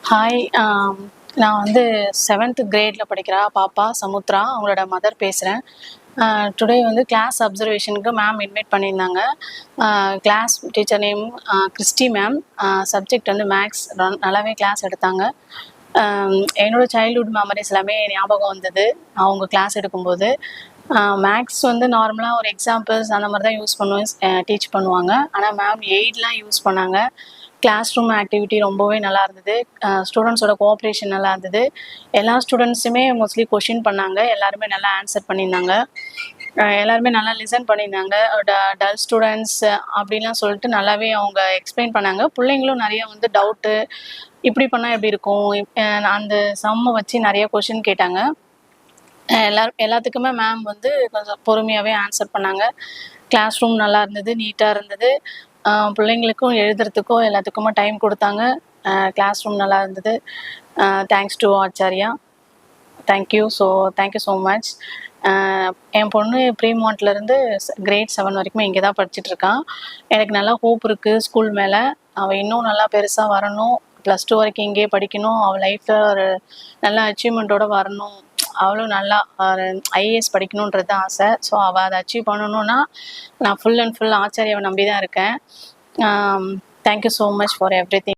Hi. நான் வந்து 7th கிரேடில் படிக்கிறா பாப்பா சமுத்ரா, அவங்களோட மதர் பேசுகிறேன். டுடே வந்து கிளாஸ் அப்சர்வேஷனுக்கு மேம் இன்வைட் பண்ணியிருந்தாங்க. Class teacher name Christy ma'am. Subject வந்து மேக்ஸ். நல்லாவே கிளாஸ் எடுத்தாங்க. என்னோடய சைல்ட்ஹுட் மெமரிஸ் எல்லாமே ஞாபகம் வந்தது அவங்க கிளாஸ் எடுக்கும்போது. மேக்ஸ் வந்து நார்மலாக ஒரு எக்ஸாம்பிள்ஸ் அந்த மாதிரி தான் யூஸ் பண்ணுவேன், டீச் பண்ணுவாங்க. ஆனால் மேம் எய்ட்லாம் யூஸ் பண்ணாங்க. கிளாஸ் ரூம் ஆக்டிவிட்டி ரொம்பவே நல்லா இருந்தது. ஸ்டூடெண்ட்ஸோட கோஆப்ரேஷன் நல்லா இருந்தது. எல்லா ஸ்டூடெண்ட்ஸுமே மோஸ்ட்லி கொஷின் பண்ணாங்க. எல்லாருமே நல்லா ஆன்சர் பண்ணியிருந்தாங்க. எல்லாருமே நல்லா லிசன் பண்ணியிருந்தாங்க. டல் ஸ்டூடெண்ட்ஸ் அப்படின்லாம் சொல்லிட்டு நல்லாவே அவங்க எக்ஸ்பிளைன் பண்ணாங்க. பிள்ளைங்களும் நிறைய வந்து டவுட்டு, இப்படி பண்ணால் எப்படி இருக்கும், அந்த சம்மை வச்சு நிறைய கொஷின் கேட்டாங்க. எல்லாத்துக்குமே மேம் வந்து கொஞ்சம் பொறுமையாகவே ஆன்சர் பண்ணாங்க. கிளாஸ் ரூம் நல்லா இருந்தது, நீட்டாக இருந்தது. பிள்ளைங்களுக்கும் எழுதுறதுக்கும் எல்லாத்துக்குமே டைம் கொடுத்தாங்க. கிளாஸ் ரூம் நல்லா இருந்தது. Thanks to Acharya. Thank you so much. என் பொண்ணு ப்ரீமாண்ட்லேருந்து கிரேட் 7 வரைக்குமே இங்கே தான் படிச்சுட்ருக்கான். எனக்கு நல்லா ஹோப் இருக்குது ஸ்கூல் மேலே. அவள் இன்னும் நல்லா பெருசாக வரணும். +2 வரைக்கும் இங்கேயே படிக்கணும். அவள் லைஃப்பில் ஒரு நல்ல அச்சீவ்மெண்ட்டோடு வரணும். அவளும் நல்லா ஐஏஎஸ் படிக்கணுன்றது தான் ஆசை. ஸோ அவள் அதை அச்சீவ் பண்ணணுன்னா நான் ஃபுல் அண்ட் ஃபுல் ஆச்சாரியாவை நம்பி தான் இருக்கேன். Thank you so much for everything.